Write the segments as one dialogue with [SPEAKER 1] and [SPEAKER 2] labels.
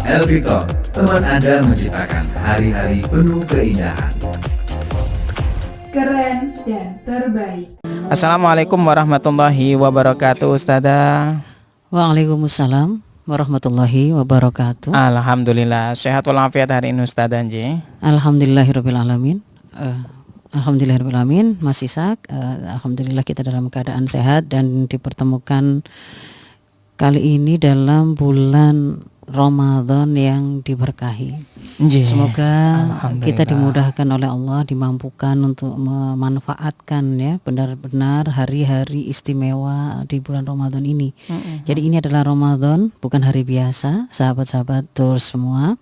[SPEAKER 1] El Victor, teman Anda menciptakan hari-hari penuh keindahan.
[SPEAKER 2] Keren dan terbaik.
[SPEAKER 3] Assalamualaikum warahmatullahi wabarakatuh, Ustazah.
[SPEAKER 4] Waalaikumsalam warahmatullahi wabarakatuh.
[SPEAKER 3] Alhamdulillah, sehat walafiat hari ini Ustazah Anji.
[SPEAKER 4] Alhamdulillahirrahmanirrahim. Alhamdulillahirrahmanirrahim, Mas Ishak. Alhamdulillah kita dalam keadaan sehat dan dipertemukan kali ini dalam bulan Ramadan yang diberkahi. Semoga kita dimudahkan oleh Allah, dimampukan untuk memanfaatkan ya benar-benar hari-hari istimewa di bulan Ramadan ini. Jadi ini adalah Ramadan, bukan hari biasa, sahabat-sahabat terus semua.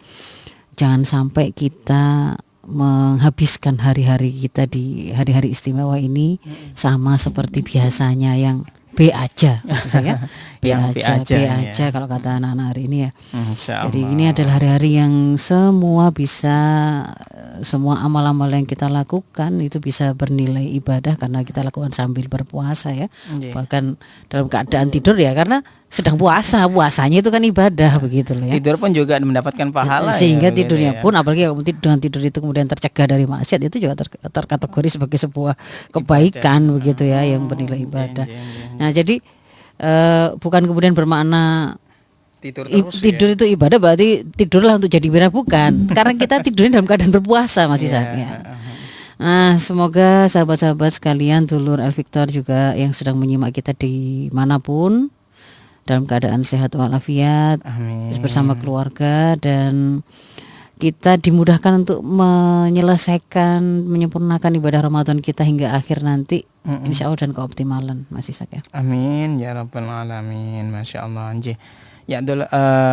[SPEAKER 4] Jangan sampai kita menghabiskan hari-hari kita di hari-hari istimewa ini sama seperti biasanya yang B aja, maksud saya. B aja kalau kata anak-anak hari ini ya. Jadi ini adalah hari-hari yang semua amal-amal yang kita lakukan itu bisa bernilai ibadah karena kita lakukan sambil berpuasa ya. Bahkan dalam keadaan tidur ya, karena sedang puasanya itu kan ibadah begitu loh ya.
[SPEAKER 3] Tidur pun juga mendapatkan pahala
[SPEAKER 4] sehingga
[SPEAKER 3] ya,
[SPEAKER 4] tidurnya
[SPEAKER 3] ya.
[SPEAKER 4] Pun apalagi kalau dengan tidur itu kemudian tercegah dari maksiat, itu juga terkategori sebagai sebuah kebaikan ibadah. Begitu ya, yang bernilai ibadah. Nah jadi bukan kemudian bermakna tidur itu ibadah berarti tidurlah untuk jadi ibadah, bukan. Karena kita tidurnya dalam keadaan berpuasa masih ya. Nah, semoga sahabat-sahabat sekalian, dulur El Victor juga yang sedang menyimak kita dimanapun dalam keadaan sehat walafiat, bersama keluarga, dan kita dimudahkan untuk menyempurnakan ibadah Ramadan kita hingga akhir nanti, insya Allah, dan keoptimalan Mas Ishak ya.
[SPEAKER 3] Amin ya rabbal alamin. Masya Allah Anji. Ya dulu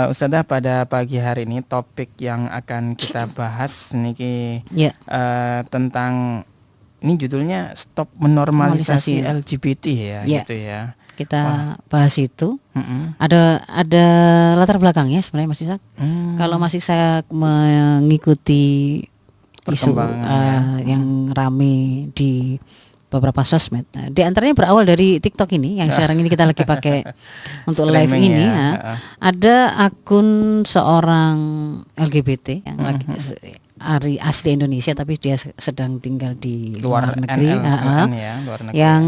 [SPEAKER 3] Ustazah, pada pagi hari ini topik yang akan kita bahas niki tentang, ini judulnya Stop Menormalisasi LGBT ya, gitu ya.
[SPEAKER 4] Kita bahas itu. Ada latar belakangnya sebenarnya Mas Ishak. Kalau Mas Ishak mengikuti isu yang rame di beberapa sosmed, di antaranya berawal dari TikTok ini yang sekarang ini kita lagi pakai untuk live ini ya. Ada akun seorang LGBT yang lagi asli Indonesia tapi dia sedang tinggal di luar negeri, yang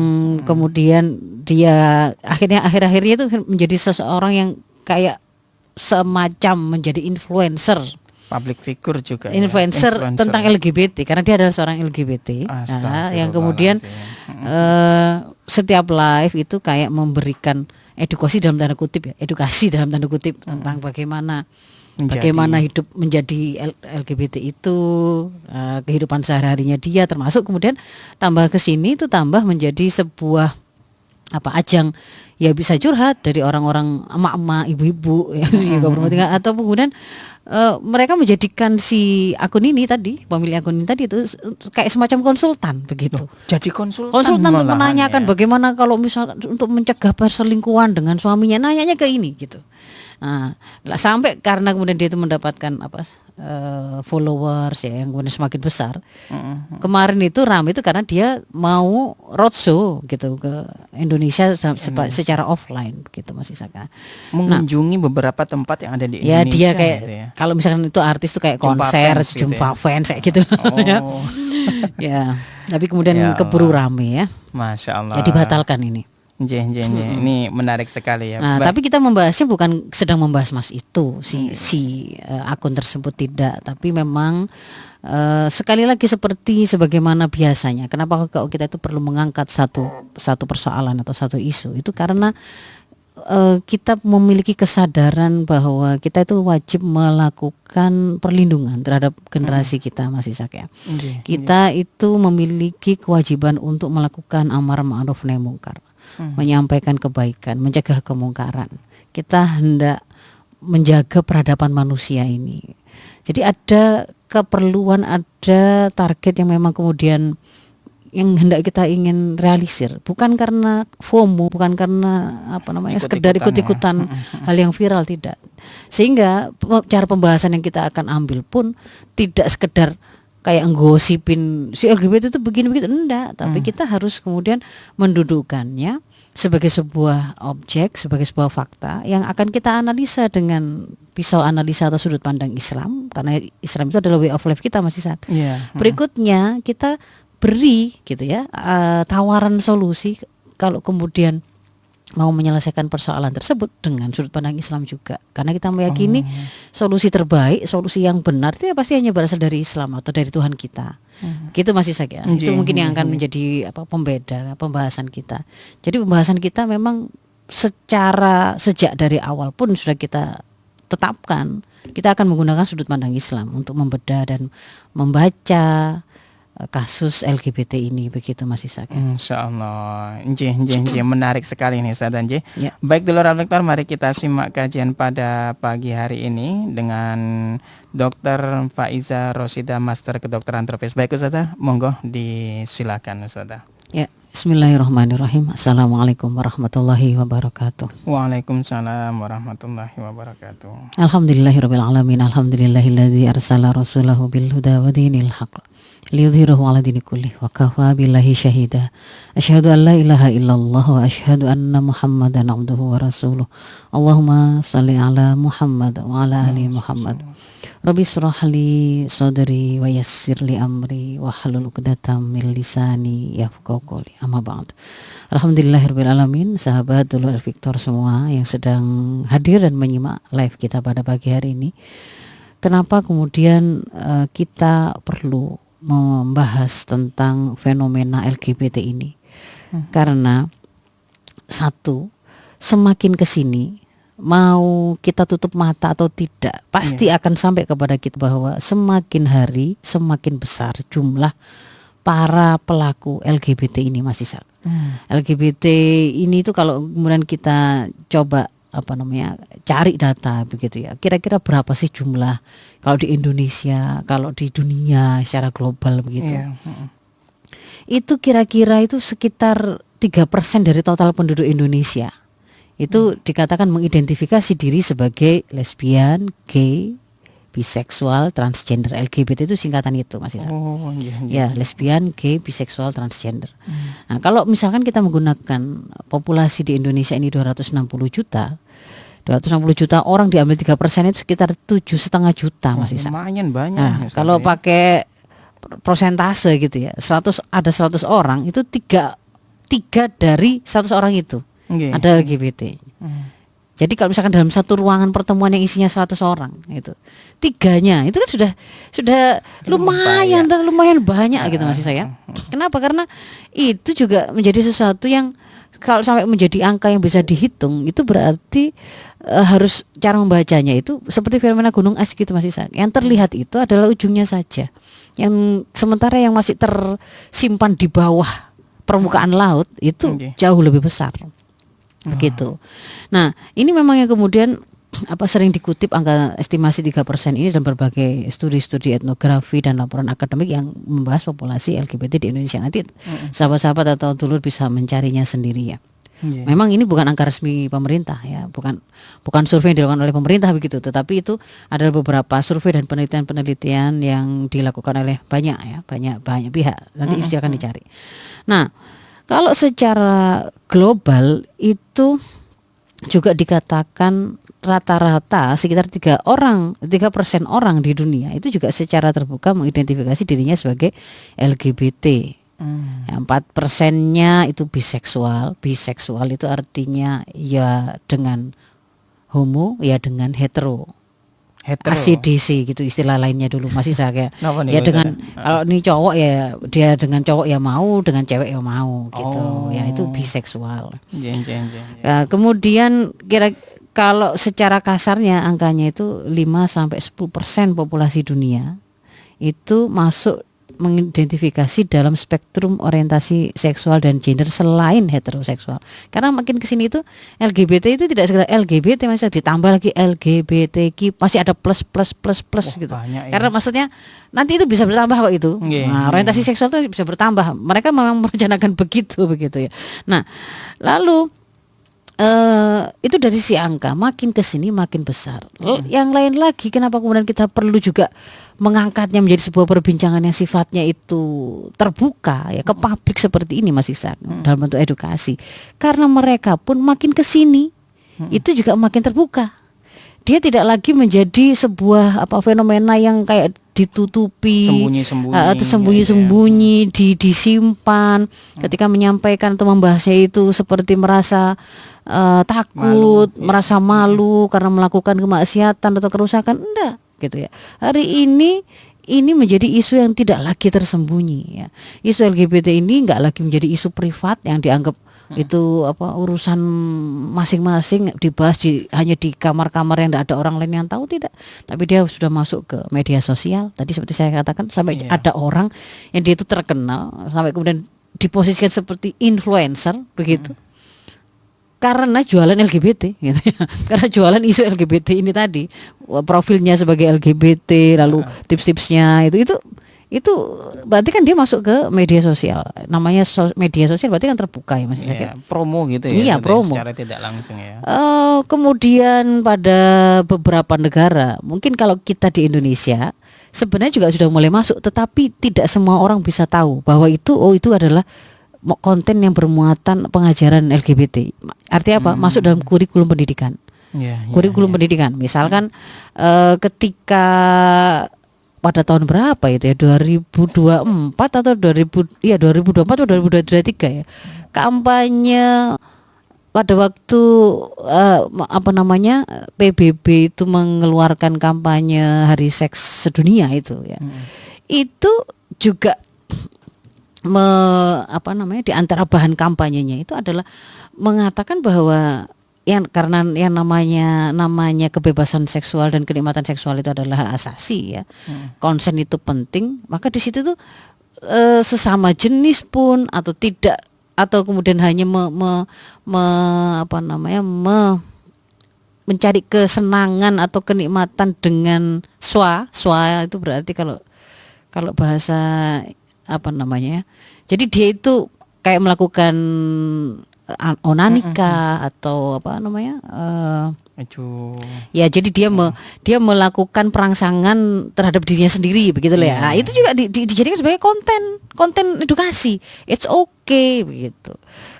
[SPEAKER 4] kemudian dia akhir-akhirnya itu menjadi seseorang yang kayak semacam menjadi influencer, public figure juga, influencer tentang LGBT, karena dia adalah seorang LGBT yang kemudian setiap live itu kayak memberikan edukasi dalam tanda kutip tentang bagaimana hidup menjadi LGBT itu, kehidupan sehari-harinya dia, termasuk kemudian tambah ke sini itu tambah menjadi sebuah ajang ya, bisa curhat dari orang-orang emak-emak, ibu-ibu yang juga berumah tangga, atau kemudian mereka menjadikan si akun ini tadi, pemilik akun ini tadi itu kayak semacam konsultan begitu.
[SPEAKER 3] Jadi konsultan
[SPEAKER 4] untuk menanyakan bagaimana kalau misalnya untuk mencegah perselingkuhan dengan suaminya, nanyanya ke ini gitu. Nah, sampai karena kemudian dia itu mendapatkan followers ya yang kemudian semakin besar. Kemarin itu ramai itu karena dia mau roadshow gitu ke Indonesia secara offline gitu Mas Ishak.
[SPEAKER 3] Mengunjungi beberapa tempat yang ada di Indonesia.
[SPEAKER 4] Ya dia kayak
[SPEAKER 3] gitu ya.
[SPEAKER 4] Kalau misalkan itu artis tuh kayak konser, jumpa fans kayak gitu. Ya, tapi kemudian keburu rame ya.
[SPEAKER 3] Masya Allah.
[SPEAKER 4] Jadi batalkan ini.
[SPEAKER 3] Ini menarik sekali ya.
[SPEAKER 4] Nah, tapi kita membahasnya bukan sedang membahas Mas itu si akun tersebut, tidak, tapi memang sekali lagi seperti sebagaimana biasanya. Kenapa kalau kita itu perlu mengangkat satu persoalan atau satu isu? Itu karena kita memiliki kesadaran bahwa kita itu wajib melakukan perlindungan terhadap generasi kita, Mas Ishak ya. Kita itu memiliki kewajiban untuk melakukan amar ma'ruf nahi mungkar, menyampaikan kebaikan, mencegah kemungkaran. Kita hendak menjaga peradaban manusia ini. Jadi ada keperluan, ada target yang memang kemudian yang hendak kita ingin realisir, bukan karena FOMO, bukan karena sekedar ikut-ikutan hal yang viral, tidak. Sehingga cara pembahasan yang kita akan ambil pun tidak sekedar kayak nggosipin si LGBT itu begini-begitu, enggak, tapi kita harus kemudian mendudukkannya sebagai sebuah objek, sebagai sebuah fakta yang akan kita analisa dengan pisau analisa atau sudut pandang Islam, karena Islam itu adalah way of life kita, Mas Ishak. Berikutnya kita beri gitu ya tawaran solusi kalau kemudian mau menyelesaikan persoalan tersebut dengan sudut pandang Islam juga, karena kita meyakini solusi terbaik, solusi yang benar itu ya pasti hanya berasal dari Islam atau dari Tuhan kita. Gitu Mas Ishak ya. Itu mungkin yang akan menjadi pembeda pembahasan kita. Jadi pembahasan kita memang sejak dari awal pun sudah kita tetapkan, kita akan menggunakan sudut pandang Islam untuk membedah dan membaca kasus LGBT ini, begitu Mas Ishak.
[SPEAKER 3] Insyaallah. Nggih, menarik sekali nih Ustaz Nggih.
[SPEAKER 4] Ya.
[SPEAKER 3] Baik dulur reflektor, mari kita simak kajian pada pagi hari ini dengan Dr. Faiza Rosyida, Master Kedokteran Tropis. Baik Ustazah, monggo disilakan Ustazah.
[SPEAKER 4] Ya, bismillahirrahmanirrahim. Assalamualaikum warahmatullahi wabarakatuh.
[SPEAKER 3] Waalaikumsalam warahmatullahi wabarakatuh.
[SPEAKER 4] Alhamdulillahirabbil alamin. Alhamdulillahilladzi arsala rasulahu bil huda wa dinil haqq liyudhhirahu 'ala dini kullih wa kafa billahi syahida. Asyhadu an la ilaha illallah wa asyhadu anna Muhammadan 'abduhu wa rasuluh. Allahumma shalli 'ala Muhammad wa 'ala ali Muhammad. Rabbi shrah li sadri wa yassir li amri wa hlul 'uqdatam min lisani yafqahu qawli. Amma ba'd. Alhamdulillahirabbil alamin, sahabat dulur Victor semua yang sedang hadir dan menyimak live kita pada pagi hari ini. Kenapa kemudian kita perlu membahas tentang fenomena LGBT ini? Karena satu, semakin kesini mau kita tutup mata atau tidak, pasti akan sampai kepada kita bahwa semakin hari semakin besar jumlah para pelaku LGBT ini, Mas Ishak. LGBT ini itu kalau kemudian kita coba cari data begitu ya, kira-kira berapa sih jumlah kalau di Indonesia, kalau di dunia secara global begitu. Itu kira-kira itu sekitar 3% dari total penduduk Indonesia itu dikatakan mengidentifikasi diri sebagai lesbian, gay, biseksual, transgender. LGBT itu singkatan itu, Mas Ishak. Ya, lesbian, gay, biseksual, transgender. Nah, kalau misalkan kita menggunakan populasi di Indonesia ini 260 juta orang, diambil 3% itu sekitar 7,5 juta, Mas Ishak.
[SPEAKER 3] Lumayan banyak.
[SPEAKER 4] Nah, kalau pakai persentase gitu ya, 100 orang itu 3 dari 100 orang itu ada LGBT. Jadi kalau misalkan dalam satu ruangan pertemuan yang isinya 100 orang itu 3-nya itu kan sudah lumayan banyak gitu Mas saya. Kenapa? Karena itu juga menjadi sesuatu yang kalau sampai menjadi angka yang bisa dihitung, itu berarti harus cara membacanya itu seperti fenomena gunung es gitu Mas Isa. Yang terlihat itu adalah ujungnya saja. Yang sementara yang masih tersimpan di bawah permukaan laut itu jauh lebih besar. Begitu. Nah, ini memang yang kemudian sering dikutip angka estimasi 3% ini dan berbagai studi-studi etnografi dan laporan akademik yang membahas populasi LGBT di Indonesia. Nanti sahabat-sahabat atau dulur bisa mencarinya sendiri ya. Memang ini bukan angka resmi pemerintah ya, bukan survei yang dilakukan oleh pemerintah begitu, tetapi itu adalah beberapa survei dan penelitian yang dilakukan oleh banyak pihak. Nanti silakan dicari. Nah, kalau secara global itu juga dikatakan rata-rata sekitar 3% orang di dunia itu juga secara terbuka mengidentifikasi dirinya sebagai LGBT. 4%-nya itu biseksual. Biseksual itu artinya ya dengan homo, ya dengan hetero. ACDC gitu istilah lainnya dulu masih saya ya dengan kalau ini cowok ya dia dengan cowok ya mau, dengan cewek ya mau gitu. Ya itu biseksual. Kemudian kalau secara kasarnya angkanya itu 5-10% populasi dunia itu masuk mengidentifikasi dalam spektrum orientasi seksual dan gender selain heteroseksual. Karena makin kesini itu LGBT itu tidak sekedar LGBT, masih ditambah lagi LGBTQ, masih ada plus gitu.
[SPEAKER 3] Banyak,
[SPEAKER 4] karena maksudnya nanti itu bisa bertambah kok itu. Nah, orientasi seksual itu bisa bertambah. Mereka memang merencanakan begitu ya. Nah, lalu itu dari si angka makin ke sini makin besar. Yang lain lagi, kenapa kemudian kita perlu juga mengangkatnya menjadi sebuah perbincangan yang sifatnya itu terbuka ya ke publik seperti ini Mas Ishak, dalam bentuk edukasi. Karena mereka pun makin ke sini itu juga makin terbuka. Dia tidak lagi menjadi sebuah fenomena yang kayak ditutupi, sembunyi-sembunyi, disimpan. Ketika menyampaikan atau membahasnya itu seperti merasa takut, merasa malu karena melakukan kemaksiatan atau kerusakan. Enggak, gitu ya. Hari ini menjadi isu yang tidak lagi tersembunyi ya. Isu LGBT ini enggak lagi menjadi isu privat yang dianggap itu urusan masing-masing dibahas hanya di kamar-kamar yang tidak ada orang lain yang tahu, tidak. Tapi dia sudah masuk ke media sosial. Tadi seperti saya katakan, sampai ada orang yang dia itu terkenal sampai kemudian diposisikan seperti influencer begitu. Karena jualan LGBT gitu ya. Karena jualan isu LGBT ini tadi, profilnya sebagai LGBT, lalu tips-tipsnya itu berarti kan dia masuk ke media sosial. Namanya media sosial berarti kan terbuka ya Mas.
[SPEAKER 3] Promo gitu ya.
[SPEAKER 4] Iya, promo.
[SPEAKER 3] Secara tidak langsung ya.
[SPEAKER 4] Kemudian pada beberapa negara, mungkin kalau kita di Indonesia sebenarnya juga sudah mulai masuk, tetapi tidak semua orang bisa tahu bahwa itu adalah konten yang bermuatan pengajaran LGBT. Artinya apa? Masuk dalam kurikulum pendidikan. Kurikulum pendidikan. Misalkan ketika pada tahun berapa itu ya, 2024 atau 2024 atau 2023 ya, kampanye pada waktu PBB itu mengeluarkan kampanye Hari Seks Sedunia itu ya. Itu juga di antara bahan kampanyenya itu adalah mengatakan bahwa karena yang namanya kebebasan seksual dan kenikmatan seksual itu adalah hak asasi ya. Konsen itu penting, maka di situ tuh sesama jenis pun atau tidak, atau kemudian hanya mencari kesenangan atau kenikmatan dengan swa itu berarti kalau bahasa jadi dia itu kayak melakukan onanika atau ya, jadi dia melakukan perangsangan terhadap dirinya sendiri begitu lah ya. Nah, itu juga dijadikan sebagai konten edukasi. It's okay begitu.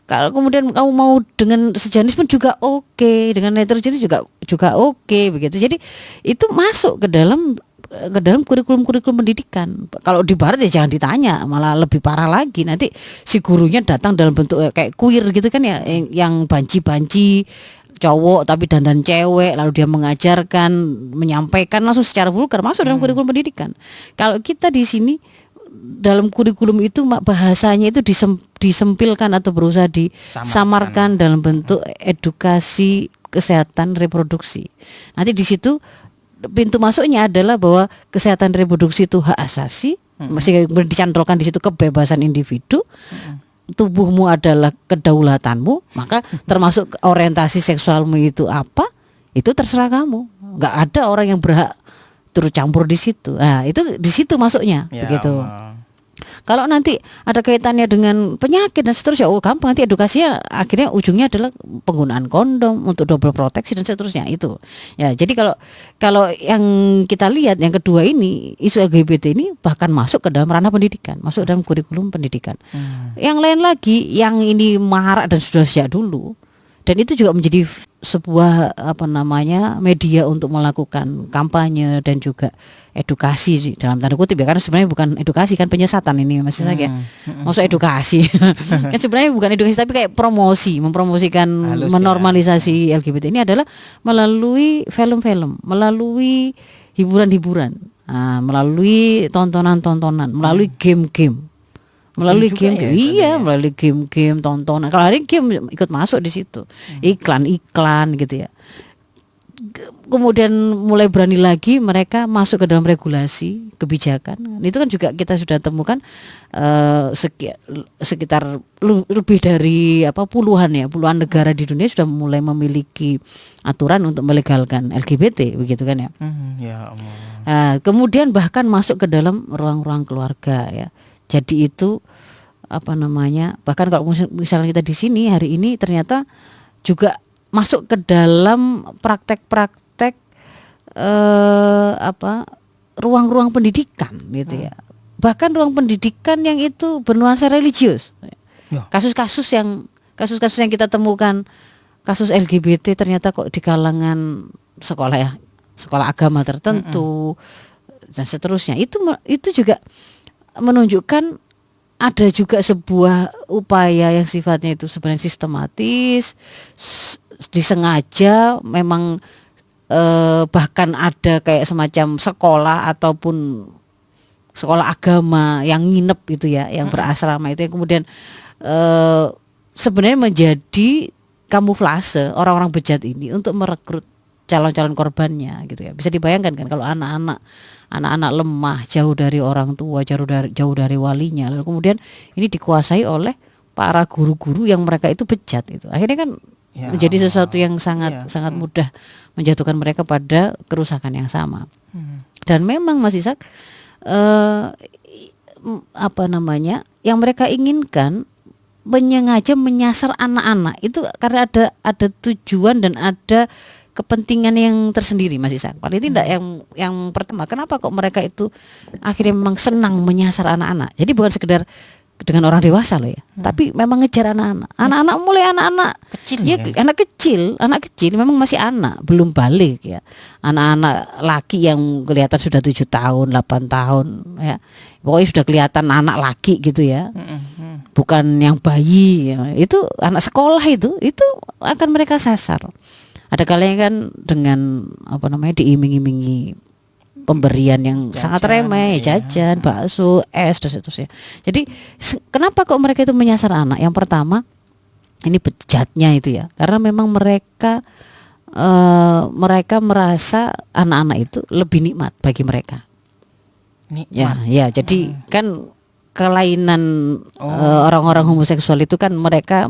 [SPEAKER 4] Kalau kemudian kamu mau dengan sejenis pun juga oke, dengan heterogenis juga oke begitu. Jadi itu masuk ke dalam kurikulum pendidikan. Kalau di barat ya jangan ditanya, malah lebih parah lagi. Nanti si gurunya datang dalam bentuk kayak queer gitu kan ya, yang banci cowok tapi dandan cewek, lalu dia mengajarkan, menyampaikan langsung secara vulgar, masuk dalam kurikulum pendidikan. Kalau kita di sini dalam kurikulum itu bahasanya itu disempilkan atau berusaha disamarkan dalam bentuk edukasi kesehatan reproduksi. Nanti di situ pintu masuknya adalah bahwa kesehatan reproduksi itu hak asasi, mesti dicantolkan di situ kebebasan individu. Tubuhmu adalah kedaulatanmu, maka termasuk orientasi seksualmu itu apa, itu terserah kamu. Nggak ada orang yang berhak turut campur di situ. Nah, itu di situ masuknya, begitu. Kalau nanti ada kaitannya dengan penyakit dan seterusnya, gampang, nanti edukasinya akhirnya ujungnya adalah penggunaan kondom untuk double proteksi dan seterusnya itu. Ya, jadi kalau yang kita lihat yang kedua ini, isu LGBT ini bahkan masuk ke dalam ranah pendidikan, masuk dalam kurikulum pendidikan. Yang lain lagi yang ini marak dan sudah sejak dulu, dan itu juga menjadi sebuah media untuk melakukan kampanye dan juga edukasi dalam tanda kutip ya, karena sebenarnya bukan edukasi, kan penyesatan ini masih saja. Maksud edukasi kan sebenarnya bukan edukasi tapi kayak mempromosikan menormalisasi LGBT ini adalah melalui film-film, melalui hiburan-hiburan, melalui tontonan-tontonan, melalui game-game. Melalui game-game, tontonan. Kalau hari game ikut masuk di situ, iklan-iklan gitu ya. Kemudian mulai berani lagi mereka masuk ke dalam regulasi kebijakan. Itu kan juga kita sudah temukan sekitar lebih dari puluhan negara di dunia sudah mulai memiliki aturan untuk melegalkan LGBT begitu kan ya.
[SPEAKER 3] Ya Allah.
[SPEAKER 4] Kemudian bahkan masuk ke dalam ruang-ruang keluarga ya. Jadi itu bahkan kalau misalnya kita di sini hari ini ternyata juga masuk ke dalam praktek-praktek ruang-ruang pendidikan gitu ya. Bahkan ruang pendidikan yang itu bernuansa religius. Kasus-kasus yang kita temukan, kasus LGBT ternyata kok di kalangan sekolah ya, sekolah agama tertentu dan seterusnya. Itu juga menunjukkan ada juga sebuah upaya yang sifatnya itu sebenarnya sistematis, disengaja, memang bahkan ada kayak semacam sekolah ataupun sekolah agama yang nginep itu ya, yang berasrama itu yang kemudian sebenarnya menjadi kamuflase orang-orang bejat ini untuk merekrut calon-calon korbannya gitu ya. Bisa dibayangkan kan kalau anak-anak lemah, jauh dari orang tua, jauh dari walinya, lalu kemudian ini dikuasai oleh para guru-guru yang mereka itu bejat itu. Akhirnya kan menjadi sesuatu yang sangat mudah menjatuhkan mereka pada kerusakan yang sama. Dan memang Mas Ishak yang mereka inginkan menyengaja menyasar anak-anak itu karena ada tujuan dan ada kepentingan yang tersendiri, Mas Ishak. Paling tidak yang pertama, kenapa kok mereka itu akhirnya memang senang menyasar anak-anak. Jadi bukan sekedar dengan orang dewasa loh ya, tapi memang ngejar anak-anak. Anak-anak mulai anak-anak kecil ya, anak kecil memang masih anak, belum balik ya. Anak-anak laki yang kelihatan sudah 7 tahun, 8 tahun ya. Pokoknya sudah kelihatan anak laki gitu ya. Bukan yang bayi ya. Itu anak sekolah itu akan mereka sasar. Ada kalanya kan dengan diiming-imingi pemberian yang sangat remeh, jajan, bakso, es dan seterusnya. Jadi kenapa kok mereka itu menyasar anak? Yang pertama ini bejatnya itu ya, karena memang mereka merasa anak-anak itu lebih nikmat bagi mereka. Ya, jadi kan kelainan orang-orang homoseksual itu kan mereka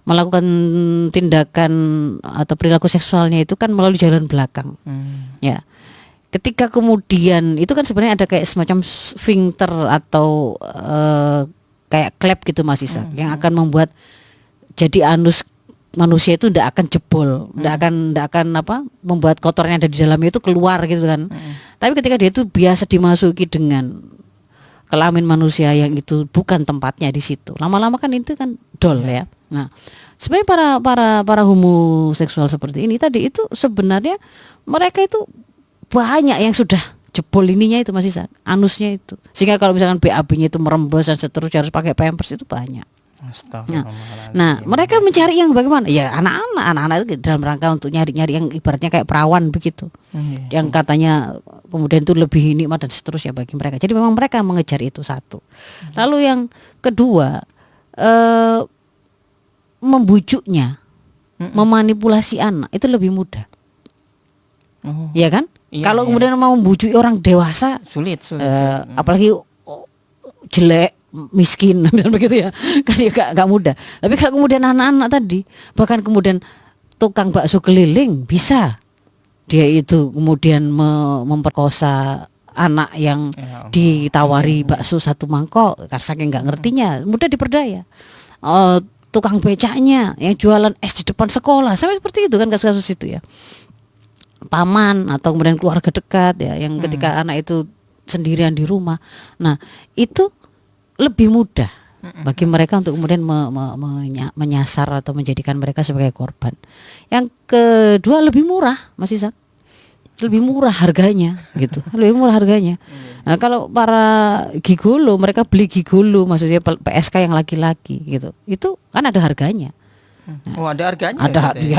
[SPEAKER 4] melakukan tindakan atau perilaku seksualnya itu kan melalui jalan belakang. Ya. Ketika kemudian itu kan sebenarnya ada kayak semacam sphincter atau kayak klep gitu Mas Ishak, yang akan membuat jadi anus manusia itu tidak akan jebol, tidak akan membuat kotornya ada di dalamnya itu keluar gitu kan. Tapi ketika dia itu biasa dimasuki dengan kelamin manusia yang itu bukan tempatnya di situ, lama-lama kan itu kan dol ya. Nah, sebenarnya para homoseksual seperti ini tadi itu sebenarnya mereka itu banyak yang sudah jebol ininya itu Mas Ishak, anusnya itu. Sehingga kalau misalkan BAB-nya itu merembes dan seterusnya harus pakai pampers itu banyak. Nah, mereka mencari yang bagaimana? Ya anak-anak itu dalam rangka untuk nyari yang ibaratnya kayak perawan begitu. Yang katanya kemudian itu lebih nikmat dan seterusnya bagi mereka. Jadi memang mereka mengejar itu satu. Lalu yang kedua, membujuknya, memanipulasi anak itu lebih mudah. Ya kan? Kalau kemudian mau membujuk orang dewasa sulit. Apalagi jelek, miskin misalnya begitu ya, kan ya gak mudah. Tapi kalau kemudian anak-anak tadi, bahkan kemudian tukang bakso keliling bisa dia itu kemudian memperkosa anak yang ditawari bakso 1 mangkok karena saking nggak ngertinya, mudah diperdaya. Tukang becaknya yang jualan es di depan sekolah sampai seperti itu kan, kasus-kasus itu ya. Paman atau kemudian keluarga dekat ya, yang ketika anak itu sendirian di rumah. Nah, itu lebih mudah bagi mereka untuk kemudian menyasar atau menjadikan mereka sebagai korban. Yang kedua lebih murah, Mas Ishak. Lebih murah harganya gitu. Lebih murah harganya. Nah, kalau para gigolo, mereka beli gigolo, maksudnya PSK yang laki-laki gitu. Itu kan ada harganya. Nah, ada harganya.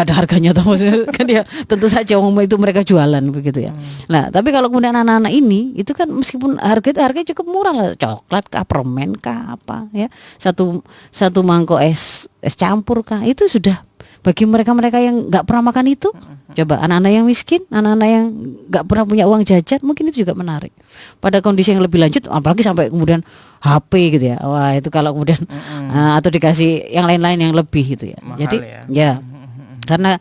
[SPEAKER 4] Ada harganya tuh maksudnya kan ya tentu saja itu mereka jualan begitu ya. Nah, tapi kalau kemudian anak-anak ini itu kan meskipun harganya cukup murah lah, coklat kah, permen kah, apa ya. Satu mangkok es campur kah, itu sudah bagi mereka yang nggak pernah makan itu. Coba anak-anak yang miskin, anak-anak yang nggak pernah punya uang jajan, mungkin itu juga menarik. Pada kondisi yang lebih lanjut, apalagi sampai kemudian HP gitu ya. Wah, itu kalau kemudian atau dikasih yang lain-lain yang lebih gitu ya. Mahal. Jadi ya karena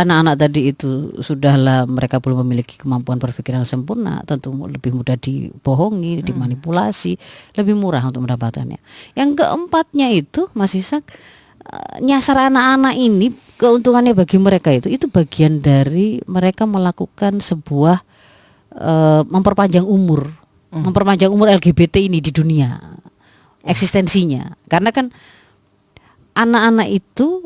[SPEAKER 4] anak-anak tadi itu sudahlah mereka belum memiliki kemampuan berpikir yang sempurna, tentu lebih mudah dibohongi, dimanipulasi, lebih murah untuk mendapatkannya. Yang keempatnya itu Mas Ishak, nyasar anak-anak ini, keuntungannya bagi mereka itu bagian dari mereka melakukan sebuah memperpanjang umur LGBT ini di dunia eksistensinya. Karena kan anak-anak itu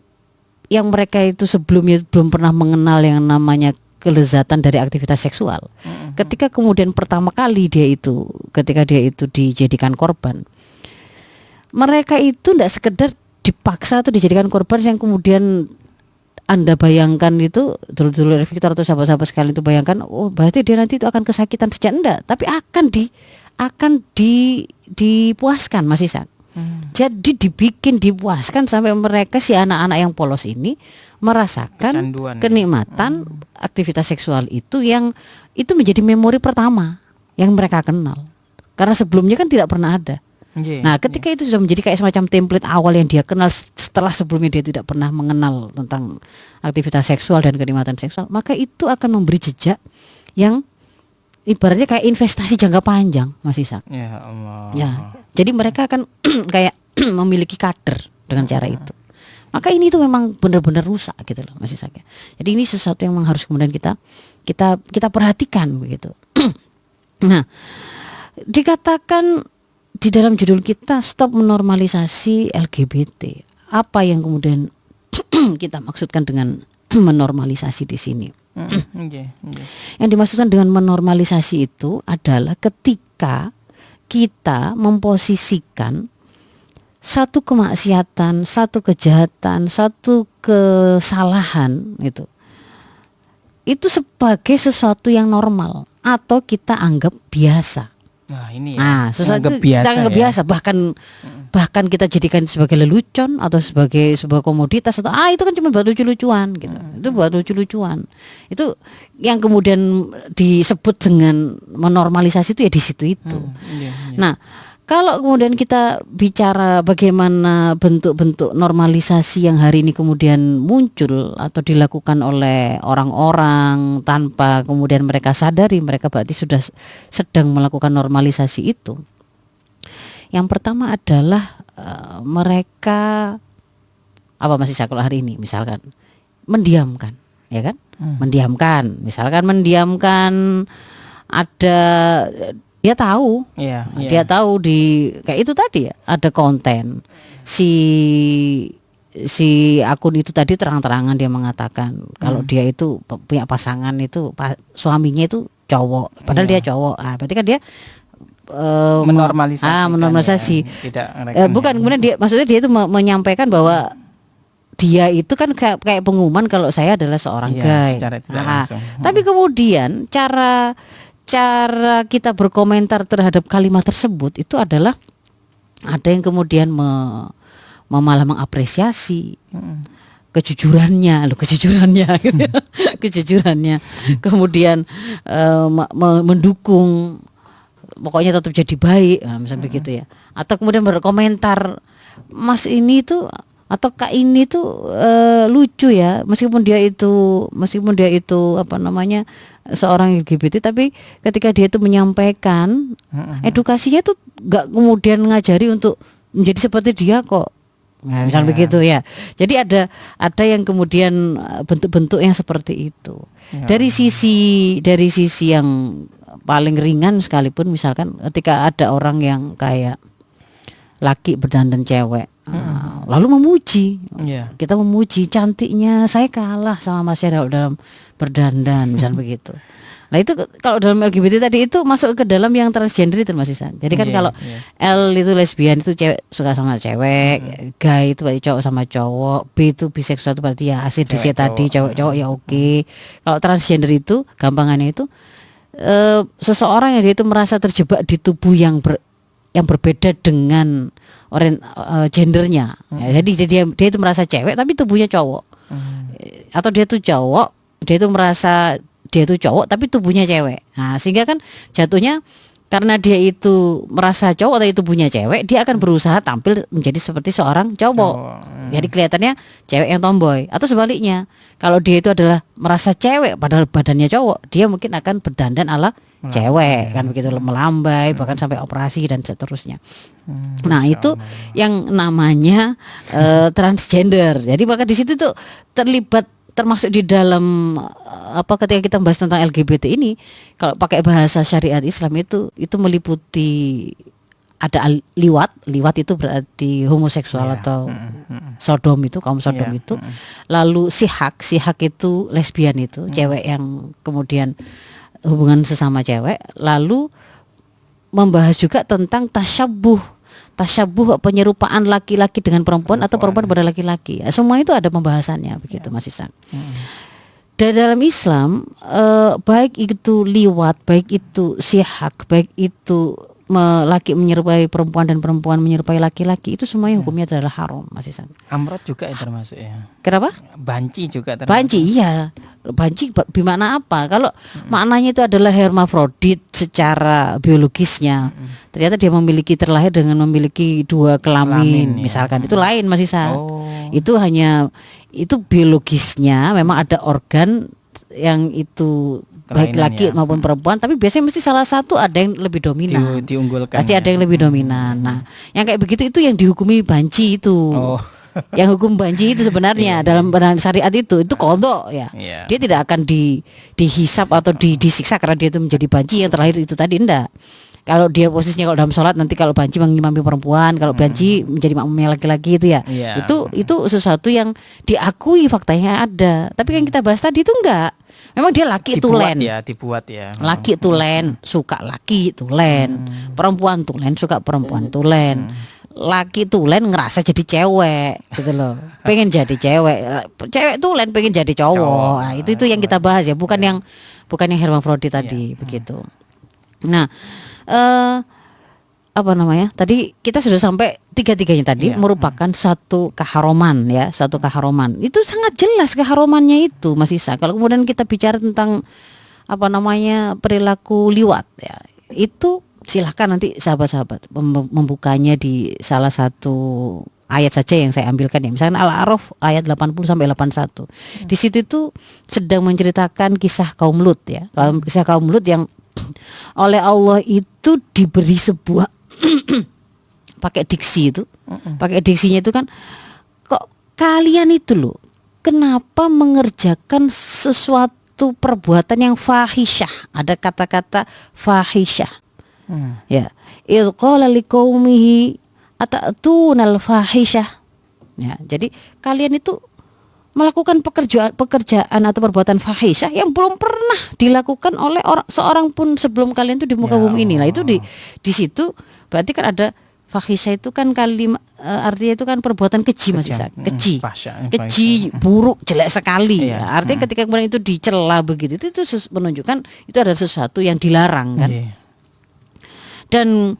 [SPEAKER 4] yang mereka itu sebelumnya belum pernah mengenal yang namanya kelezatan dari aktivitas seksual. Ketika kemudian pertama kali ketika dia itu dijadikan korban, mereka itu tidak sekedar dipaksa atau dijadikan korban yang kemudian Anda bayangkan itu, dulu Victor atau sahabat-sahabat sekalian itu bayangkan, oh berarti dia nanti itu akan kesakitan sejak, enggak, tapi akan dipuaskan, Mas Isan. Jadi dipuaskan sampai mereka, si anak-anak yang polos ini merasakan kenikmatan aktivitas seksual itu, yang itu menjadi memori pertama yang mereka kenal, karena sebelumnya kan tidak pernah ada. Nah, ketika itu sudah menjadi kayak semacam template awal yang dia kenal setelah sebelumnya dia tidak pernah mengenal tentang aktivitas seksual dan kenikmatan seksual, maka itu akan memberi jejak yang ibaratnya kayak investasi jangka panjang, Mas Ishak. Ya Allah. Ya, jadi mereka akan kayak memiliki kader dengan cara itu. Maka ini tuh memang benar-benar rusak gitu loh, Mas Ishak ya. Jadi ini sesuatu yang memang harus kemudian kita perhatikan begitu. Nah, dikatakan di dalam judul kita stop menormalisasi LGBT. Apa yang kemudian kita maksudkan dengan menormalisasi di sini? Yang dimaksudkan dengan menormalisasi itu adalah ketika kita memposisikan satu kemaksiatan, satu kejahatan, satu kesalahan itu sebagai sesuatu yang normal atau kita anggap biasa.
[SPEAKER 3] Nah, ini ya.
[SPEAKER 4] Sesuatu kita anggap biasa, bahkan kita jadikan sebagai lelucon atau sebagai sebuah komoditas, atau itu kan cuma buat lucu-lucuan gitu. Itu buat lucu-lucuan. Itu yang kemudian disebut dengan menormalisasi itu ya di situ itu. Nah, kalau kemudian kita bicara bagaimana bentuk-bentuk normalisasi yang hari ini kemudian muncul atau dilakukan oleh orang-orang tanpa kemudian mereka sadari mereka berarti sudah sedang melakukan normalisasi itu. Yang pertama adalah mereka masih kalau hari ini misalkan mendiamkan, ya kan? Mendiamkan ada dia tahu, dia tahu di kayak itu tadi ya, ada konten si akun itu tadi terang-terangan dia mengatakan kalau dia itu punya pasangan itu suaminya itu cowok, padahal dia cowok. Berarti kan dia menormalisasi. Ya, bukan kemudian dia maksudnya dia itu menyampaikan bahwa dia itu kan kayak pengumuman kalau saya adalah seorang gay. Tapi kemudian cara kita berkomentar terhadap kalimat tersebut itu adalah ada yang kemudian malah mengapresiasi kejujurannya, kemudian mendukung, pokoknya tetap jadi baik, misalnya begitu ya. Atau kemudian berkomentar, Mas ini tuh atau Kak ini tuh lucu ya, meskipun dia itu seorang LGBT, tapi ketika dia itu menyampaikan edukasinya tuh nggak kemudian ngajari untuk menjadi seperti dia kok. Nah, misalnya begitu ya. Jadi ada yang kemudian bentuk-bentuk yang seperti itu. Dari sisi yang paling ringan sekalipun, misalkan ketika ada orang yang kayak laki berdandan cewek, lalu memuji, kita memuji cantiknya, saya kalah sama Mas Syaril dalam berdandan, misalnya begitu. Nah itu kalau dalam LGBT tadi itu masuk ke dalam yang transgender itu, Mas Isan. Jadi kan kalau L itu lesbian itu cewek suka sama cewek, gay itu berarti cowok sama cowok, B itu biseksual itu berarti ya ACDC tadi cowok-cowok ya oke. Kalau transgender itu gampangannya itu seseorang yang dia itu merasa terjebak di tubuh yang berbeda dengan gendernya. Jadi dia itu merasa cewek tapi tubuhnya cowok. Atau dia tuh cowok, dia itu merasa dia itu cowok tapi tubuhnya cewek. Nah, sehingga kan jatuhnya karena dia itu merasa cowok atau itu punya cewek, dia akan berusaha tampil menjadi seperti seorang cowok. Jadi kelihatannya cewek yang tomboy. Atau sebaliknya, kalau dia itu adalah merasa cewek padahal badannya cowok, dia mungkin akan berdandan ala cewek, kan begitu, melambai, bahkan sampai operasi dan seterusnya. Nah itu yang namanya transgender. Jadi maka di situ tuh terlibat, termasuk di dalam ketika kita membahas tentang LGBT ini, kalau pakai bahasa syariat Islam itu meliputi ada liwat itu berarti homoseksual atau sodom, itu kaum sodom itu. Lalu sihak itu lesbian, itu cewek yang kemudian hubungan sesama cewek. Lalu membahas juga tentang tasyabuh penyerupaan laki-laki dengan perempuan atau perempuan pada laki-laki. Semua itu ada pembahasannya begitu Mas Isan. Dan dalam Islam baik itu liwat, baik itu sihak, baik itu laki menyerupai perempuan dan perempuan menyerupai laki-laki, itu semuanya hukumnya adalah haram, Mas Isan.
[SPEAKER 3] Amrod juga ya termasuk ya.
[SPEAKER 4] Kenapa?
[SPEAKER 3] Banci juga termasuk.
[SPEAKER 4] Banci, iya. Banci bermakna apa? Kalau maknanya itu adalah hermafrodit secara biologisnya. Ternyata dia terlahir dengan memiliki 2 kelamin misalkan. Itu lain, Mas Isan. Itu biologisnya memang ada organ yang itu baik laki maupun perempuan, tapi biasanya mesti salah satu ada yang lebih dominan.
[SPEAKER 3] Diunggulkan.
[SPEAKER 4] Pasti ada yang lebih dominan. Nah, yang kayak begitu itu yang dihukumi banci itu. Yang hukum banci itu sebenarnya dalam syariat itu kodok ya. Dia tidak akan dihisap atau disiksa karena dia itu menjadi banci yang terlahir itu tadi, enggak. Kalau dia posisinya kalau dalam sholat, nanti kalau banci mengimami perempuan, kalau banci menjadi makmumnya laki-laki itu ya. Itu sesuatu yang diakui, faktanya ada. Tapi yang kita bahas tadi itu enggak. Memang dia laki
[SPEAKER 3] dibuat ya.
[SPEAKER 4] Laki tulen, suka laki tulen. Perempuan tulen, suka perempuan tulen. Laki tulen ngerasa jadi cewek gitu loh. Pengen jadi cewek. Cewek tulen pengen jadi cowok. Nah, itu yang kita bahas ya, bukan yang hermafrodit tadi begitu. Nah, tadi kita sudah sampai tiga-tiganya tadi merupakan satu keharuman ya, satu keharuman. Itu sangat jelas keharumannya itu, Mas Isa. Kalau kemudian kita bicara tentang perilaku liwat ya, itu silahkan nanti sahabat-sahabat membukanya di salah satu ayat saja yang saya ambilkan ya. Misalnya Al-A'raf ayat 80 sampai 81. Di situ itu sedang menceritakan kisah kaum Lut ya. Kisah kaum Lut yang oleh Allah itu diberi sebuah pakai diksi itu, pakai diksinya itu kan, kok kalian itu loh, kenapa mengerjakan sesuatu perbuatan yang fahisyah? Ada kata-kata fahisyah. Ya, idh qala liqaumihi atatuna al-fahisyah. Ya, jadi kalian itu melakukan pekerjaan atau perbuatan fahisyah yang belum pernah dilakukan oleh seorang pun sebelum kalian itu di muka bumi ini. Nah, itu di situ berarti kan ada fahisyah itu kan artinya itu kan perbuatan keji, Mas Isa. Keji, buruk, jelek sekali. Artinya ketika kemudian itu dicela begitu, itu menunjukkan itu adalah sesuatu yang dilarang kan. Dan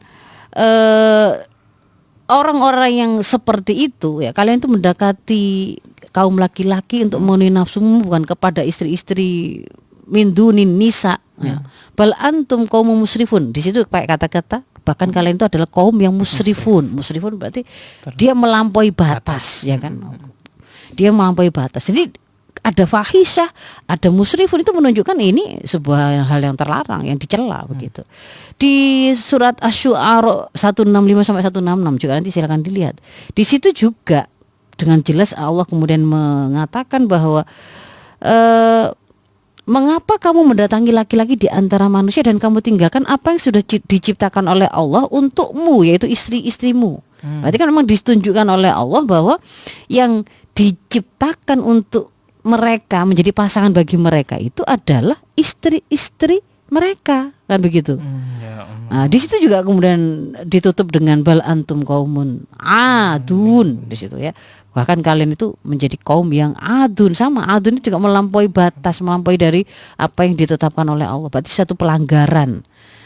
[SPEAKER 4] orang-orang yang seperti itu ya, kalian itu mendekati kaum laki-laki untuk memenuhi nafsumu, bukan kepada istri-istri min dunin nisa ya. Bal antum kaum musrifun. Di situ pakai kata-kata bahkan kalian itu adalah kaum yang musrifun. Musrifun berarti dia melampaui batas ya kan. Dia melampaui batas. Jadi ada fahisyah, ada musrifun, itu menunjukkan ini sebuah hal yang terlarang, yang dicela begitu. Di surat Asy-Syu'ara 165 sampai 166 juga nanti silakan dilihat. Di situ juga dengan jelas Allah kemudian mengatakan bahwa mengapa kamu mendatangi laki-laki di antara manusia dan kamu tinggalkan apa yang sudah diciptakan oleh Allah untukmu, yaitu istri-istrimu. Berarti kan memang ditunjukkan oleh Allah bahwa yang diciptakan untuk mereka menjadi pasangan bagi mereka itu adalah istri-istri mereka, kan begitu. Nah, di situ juga kemudian ditutup dengan bal antum qaumun adun di situ ya. Bahkan kalian itu menjadi kaum yang adun, sama adun itu juga melampaui batas, melampaui dari apa yang ditetapkan oleh Allah. Berarti satu pelanggaran.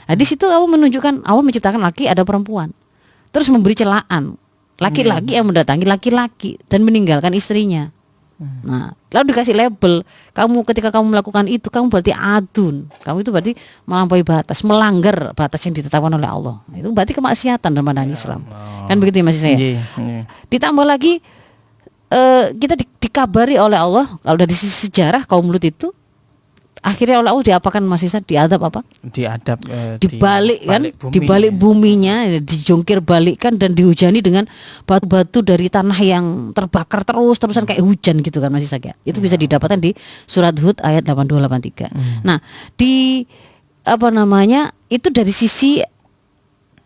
[SPEAKER 4] Nah, di situ Allah menunjukkan Allah menciptakan laki ada perempuan. Terus memberi celaan. Laki-laki yang mendatangi laki-laki dan meninggalkan istrinya. Nah, lalu dikasih label, kamu ketika kamu melakukan itu, kamu berarti adun, kamu itu berarti melampaui batas, melanggar batas yang ditetapkan oleh Allah. Itu berarti kemaksiatan dalam pandangan Islam. Kan begitu ya Mas saya. Ditambah lagi kita dikabari oleh Allah kalau dari sisi sejarah kaum Lut itu akhirnya oleh Allah diapakan Mas Isa? Diadab apa?
[SPEAKER 3] Diadab
[SPEAKER 4] dibalik kan, dibalik buminya, dijungkir balikkan dan dihujani dengan batu-batu dari tanah yang terbakar terus-terusan kayak hujan gitu kan Mas Isa ya. Itu bisa didapatkan di surat Hud ayat 82-83. Nah, di apa namanya? Itu dari sisi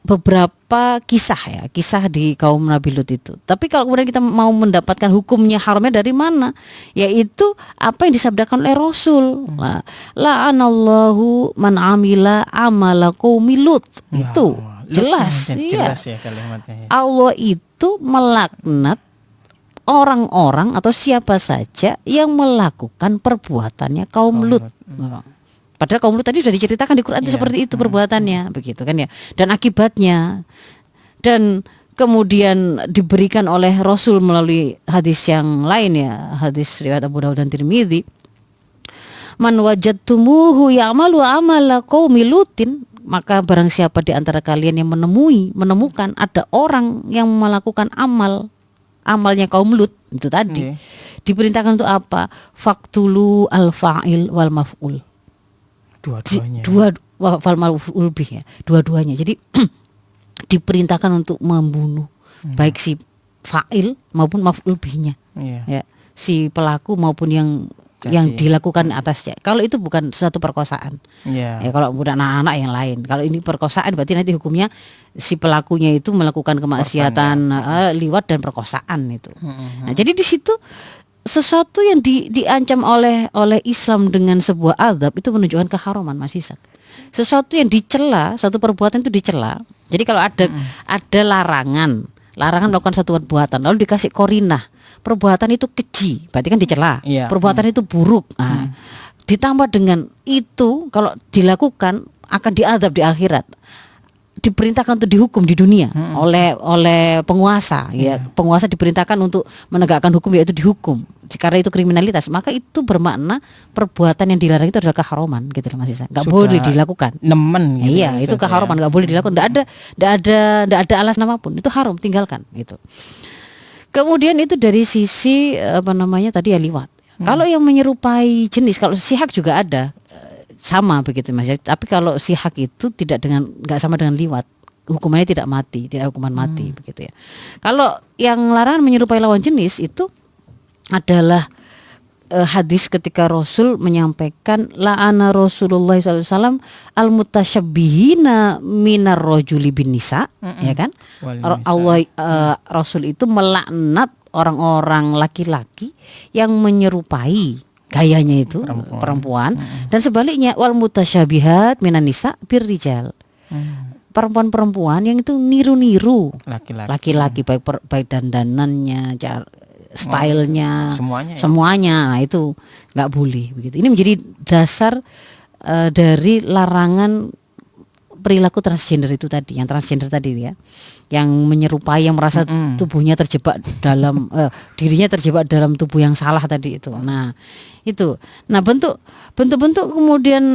[SPEAKER 4] beberapa kisah di kaum Nabi Lut itu. Tapi kalau kemudian kita mau mendapatkan hukumnya haramnya dari mana? Yaitu apa yang disabdakan oleh Rasul. La'anallahu man amila amala qaumi Lut. Itu jelas.
[SPEAKER 3] Jelas ya kalimatnya.
[SPEAKER 4] Allah itu melaknat orang-orang atau siapa saja yang melakukan perbuatannya kaum Lut. Padahal kaum Lut tadi sudah diceritakan di Quran itu seperti itu perbuatannya, begitu kan ya. Dan akibatnya, dan kemudian diberikan oleh Rasul melalui hadis yang lain ya, hadis riwayat Abu Dawud dan Tirmidzi. Man wajadtumuhu ya'malu amala qaumi Lutin, maka barang siapa di antara kalian yang menemukan ada orang yang melakukan amalnya kaum Lut itu tadi, diperintahkan untuk apa? Faktulu al-fa'il wal maf'ul.
[SPEAKER 3] Dua-duanya.
[SPEAKER 4] Dua-duanya. Jadi diperintahkan untuk membunuh baik si fa'il maupun maf'ul bihnya. Ya, si pelaku maupun yang dilakukan atasnya. Kalau itu bukan suatu perkosaan. Ya, kalau bukan anak-anak yang lain. Kalau ini perkosaan berarti nanti hukumnya si pelakunya itu melakukan kemaksiatan liwat dan perkosaan itu. Nah, jadi di situ sesuatu yang diancam oleh Islam dengan sebuah azab itu menunjukkan keharaman Mas Ishak. Sesuatu yang dicela, suatu perbuatan itu dicela. Jadi kalau ada larangan melakukan satu perbuatan lalu dikasih korinah, perbuatan itu keji, berarti kan dicela. Perbuatan itu buruk. Nah, ditambah dengan itu kalau dilakukan akan diazab di akhirat. Diperintahkan untuk dihukum di dunia oleh penguasa ya. Penguasa diperintahkan untuk menegakkan hukum yaitu dihukum karena itu kriminalitas, maka itu bermakna perbuatan yang dilarang itu adalah keharaman gitu loh Mas Isa. Enggak boleh dilakukan.
[SPEAKER 3] Nemen gitu.
[SPEAKER 4] Iya, itu keharaman, enggak boleh dilakukan. Enggak ada alasan apapun. Itu haram, tinggalkan gitu. Kemudian itu dari sisi apa namanya tadi ya liwat. Kalau yang menyerupai jenis, kalau sihak juga ada sama begitu Mas. Tapi kalau sihak itu nggak sama dengan liwat. Hukumannya tidak hukuman mati begitu ya. Kalau yang larangan menyerupai lawan jenis itu adalah hadis ketika Rasul menyampaikan la'ana Rasulullah SAW al-mutasyabbihina minar rajuli bin nisa, ya kan? Allah Rasul itu melaknat orang-orang laki-laki yang menyerupai gayanya itu perempuan dan sebaliknya wal mutasyabihat minan nisa birrijal. Perempuan-perempuan yang itu niru-niru laki-laki baik dandanannya, stylenya, semuanya. Nah, itu nggak boleh begitu. Ini menjadi dasar dari larangan perilaku transgender itu tadi, yang transgender tadi ya, yang menyerupai, yang merasa tubuhnya terjebak dalam dirinya terjebak dalam tubuh yang salah tadi itu. Nah itu, nah bentuk-bentuk kemudian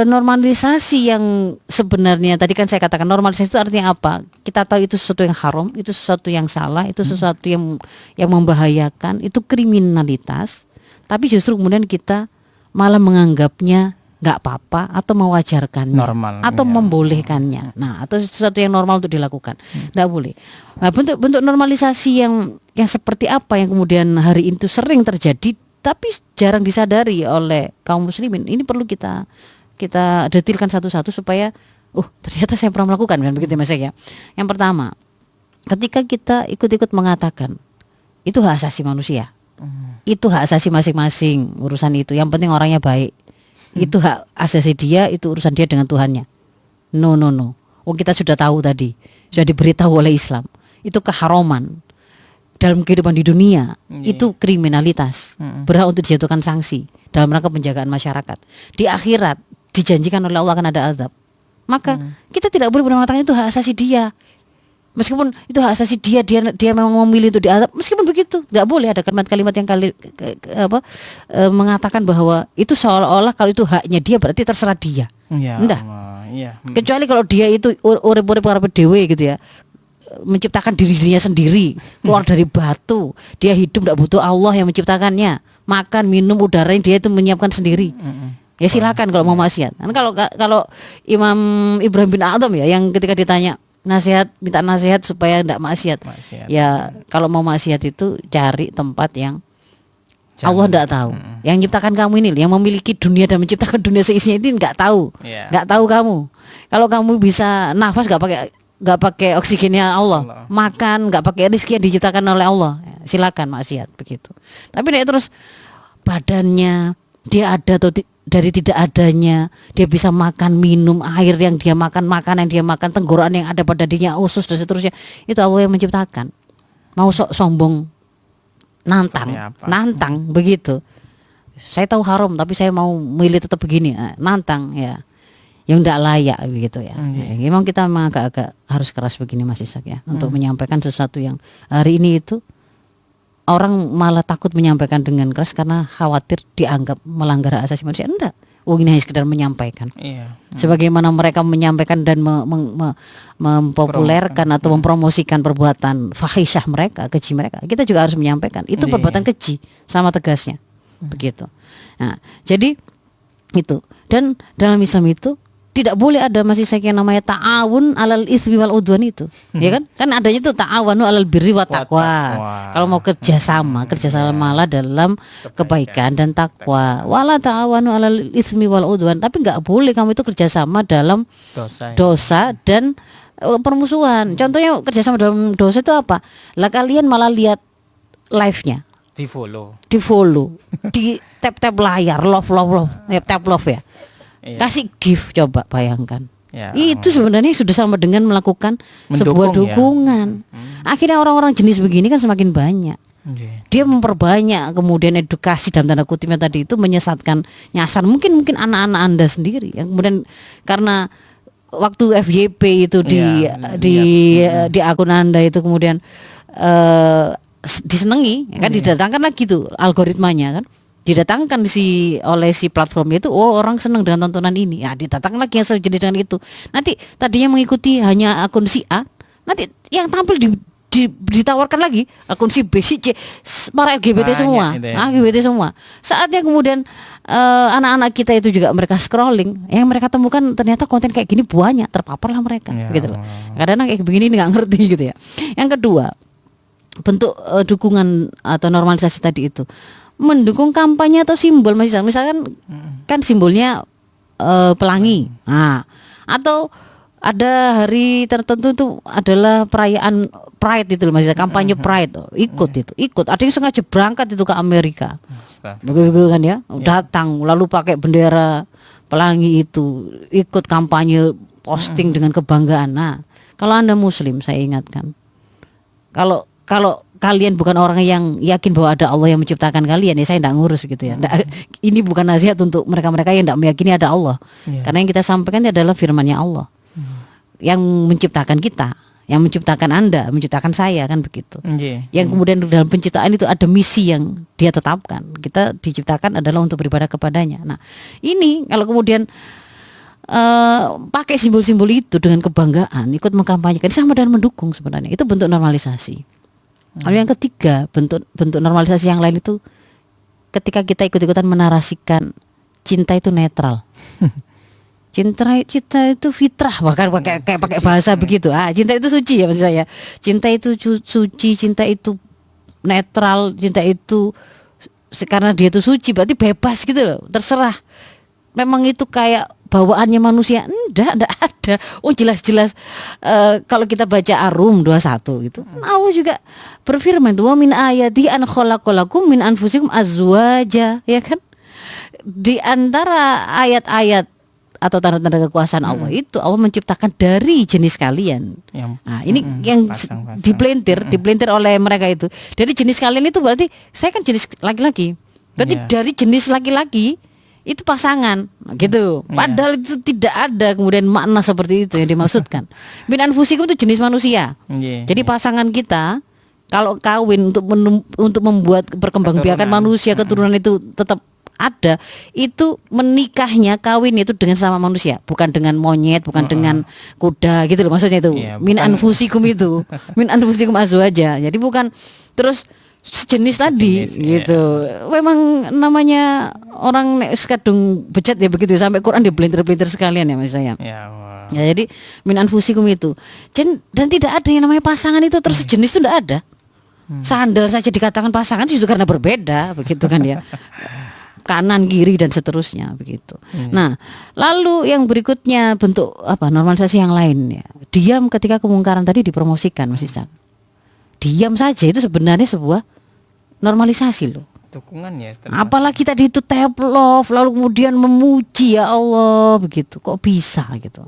[SPEAKER 4] normalisasi yang sebenarnya tadi kan saya katakan normalisasi itu artinya apa? Kita tahu itu sesuatu yang haram, itu sesuatu yang salah, itu sesuatu yang membahayakan, itu kriminalitas, tapi justru kemudian kita malah menganggapnya nggak apa-apa atau mewajarkannya normal, atau membolehkannya. Nah, atau sesuatu yang normal untuk dilakukan. Nggak boleh. Nah, bentuk normalisasi yang seperti apa yang kemudian hari itu sering terjadi tapi jarang disadari oleh kaum muslimin. Ini perlu kita detilkan satu-satu supaya ternyata saya pernah melakukan kan begitu Mas ya. Yang pertama, ketika kita ikut-ikut mengatakan itu hak asasi manusia. Itu hak asasi masing-masing urusan itu. Yang penting orangnya baik. Itu hak asasi dia, itu urusan dia dengan Tuhannya. No. Kita sudah tahu tadi, sudah diberitahu oleh Islam. Itu keharaman dalam kehidupan di dunia. Itu kriminalitas, berhak untuk dijatuhkan sanksi dalam rangka penjagaan masyarakat. Di akhirat dijanjikan oleh Allah akan ada azab. Maka kita tidak boleh mengatakan itu hak asasi dia. Meskipun itu hak asasi dia memang memilih untuk diazab, meskipun begitu nggak boleh ada kalimat-kalimat yang mengatakan bahwa itu seolah-olah kalau itu haknya dia berarti terserah dia.
[SPEAKER 3] Ya
[SPEAKER 4] Enggak.
[SPEAKER 3] Iya.
[SPEAKER 4] Kecuali kalau dia itu urip-urip karepe dhewe gitu ya, menciptakan dirinya sendiri, keluar dari batu, dia hidup tidak butuh Allah yang menciptakannya, makan minum udara yang dia itu menyiapkan sendiri. Ya silakan kalau mau maksiat. Kan kalau Imam Ibrahim bin Adham ya, yang ketika ditanya minta nasihat supaya tidak maksiat. Ya kalau mau maksiat itu cari tempat yang Allah tidak tahu. Yang menciptakan kamu ini, yang memiliki dunia dan menciptakan dunia seisinya ini nggak tahu, nggak tahu kamu. Kalau kamu bisa nafas nggak pakai oksigennya Allah, makan nggak pakai rezeki yang diciptakan oleh Allah, silakan maksiat begitu. Tapi nek terus badannya dia ada atau dari tidak adanya, dia bisa makan minum air yang dia makan, makanan yang dia makan, tenggorokan yang ada pada dirinya, usus dan seterusnya, itu Allah yang menciptakan. Mau sombong nantang begitu. Saya tahu haram tapi saya mau milih tetap begini, nantang ya. Yang tidak layak begitu ya. Memang kita memang agak harus keras begini Mas Ishak ya, untuk menyampaikan sesuatu yang hari ini itu orang malah takut menyampaikan dengan keras karena khawatir dianggap melanggar hak asasi manusia. Enggak. Ini hanya sekedar menyampaikan. Sebagaimana mereka menyampaikan dan mempopulerkan atau mempromosikan perbuatan fahisyah mereka, keji mereka, kita juga harus menyampaikan itu perbuatan keji sama tegasnya. Begitu. Nah, jadi itu. Dan dalam Islam itu tidak boleh ada masih saya yang namanya ta'awun alal ismi wal udwan itu. Ya kan? Kan adanya itu ta'awunu alal birri wat taqwa. Kalau mau kerjasama lah dalam kebaikan dan takwa. Wala ta'awunu alal ismi wal udwan. Tapi enggak boleh kamu itu kerjasama dalam dosa dan permusuhan. Contohnya kerjasama dalam dosa itu apa? Lah kalian malah lihat live-nya. Di follow. Di tap layar, love. Ya, tap love ya. Kasih gift, coba bayangkan ya, itu sebenarnya sudah sama dengan melakukan sebuah dukungan ya. Akhirnya orang-orang jenis begini kan semakin banyak. Dia memperbanyak kemudian edukasi dalam tanda kutipnya tadi itu menyesatkan nyasar mungkin anak-anak Anda sendiri yang kemudian karena waktu FYP itu di akun Anda itu kemudian disenangi kan, didatangkan lagi tuh algoritmanya kan, didatangkan oleh si platformnya itu, orang senang dengan tontonan ini, ya didatangkan lagi yang sejenis dengan itu. Nanti tadinya mengikuti hanya akun si A, nanti yang tampil ditawarkan lagi akun si B, si C, para LGBT semua, LGBT semua. Saatnya kemudian anak-anak kita itu juga mereka scrolling, yang mereka temukan ternyata konten kayak gini banyak, terpaparlah mereka, gitu loh. Kadang-kadang kayak begini nggak ngerti gitu ya. Yang kedua, bentuk dukungan atau normalisasi tadi itu. Mendukung kampanye atau simbol misalkan kan simbolnya pelangi, atau ada hari tertentu itu adalah perayaan Pride itu kampanye Pride, ikut ada yang sengaja berangkat itu ke Amerika begitu kan ya, datang lalu pakai bendera pelangi itu, ikut kampanye, posting dengan kebanggaan. Nah kalau Anda Muslim, saya ingatkan, kalau kalian bukan orang yang yakin bahwa ada Allah yang menciptakan kalian, ya saya tidak ngurus gitu ya. Ini bukan nasihat untuk mereka-mereka yang tidak meyakini ada Allah. Karena yang kita sampaikan adalah firman-Nya Allah. Yang menciptakan kita, yang menciptakan Anda, menciptakan saya, kan begitu. Yang kemudian dalam penciptaan itu ada misi yang Dia tetapkan. Kita diciptakan adalah untuk beribadah kepadanya. Nah, ini kalau kemudian pakai simbol-simbol itu dengan kebanggaan, ikut mengkampanyekan, sama dengan mendukung sebenarnya. Itu bentuk normalisasi. Lalu yang ketiga, bentuk normalisasi yang lain itu ketika kita ikut-ikutan menarasikan cinta itu netral. Cinta itu fitrah, bahkan pakai bahasa begitu. Cinta itu suci ya maksud saya. Cinta itu suci, cinta itu netral, cinta itu karena dia itu suci berarti bebas gitu loh, terserah. Memang itu kayak bawaannya manusia, enggak ada. Jelas-jelas kalau kita baca Ar-Rum 21 gitu, Allah juga berfirman, wa min ayati an khalaqalakum min anfusikum azwaja, ya kan? Di antara ayat-ayat atau tanda-tanda kekuasaan Allah itu, Allah menciptakan dari jenis kalian. Ini yang dipelintir oleh mereka itu. Dari jenis kalian itu berarti saya kan jenis laki-laki. Berarti dari jenis laki-laki itu pasangan gitu. Padahal itu tidak ada kemudian makna seperti itu yang dimaksudkan. Min anfusikum itu jenis manusia. Jadi pasangan kita kalau kawin untuk membuat perkembangbiakan manusia, keturunan itu tetap ada, itu menikahnya kawin itu dengan sama manusia, bukan dengan monyet, bukan dengan kuda gitu loh maksudnya itu. Min anfusikum itu. Min anfusikum azwaja. Jadi bukan terus sejenis tadi gitu. Memang namanya orang nek kadung bejat ya begitu, sampai Quran dibelintir-belintir sekalian ya mas saya. Ya, jadi min anfusikum itu. Dan tidak ada yang namanya pasangan itu terus sejenis itu tidak ada. Sandal saja dikatakan pasangan itu karena berbeda begitu kan ya. Kanan kiri dan seterusnya begitu. Nah, lalu yang berikutnya bentuk normalisasi yang lain ya. Diam ketika kemungkaran tadi dipromosikan Mas Ishak. Diam saja itu sebenarnya sebuah normalisasi loh.
[SPEAKER 3] Dukungan ya.
[SPEAKER 4] Apalagi tadi itu tap love lalu kemudian memuji ya Allah begitu. Kok bisa gitu?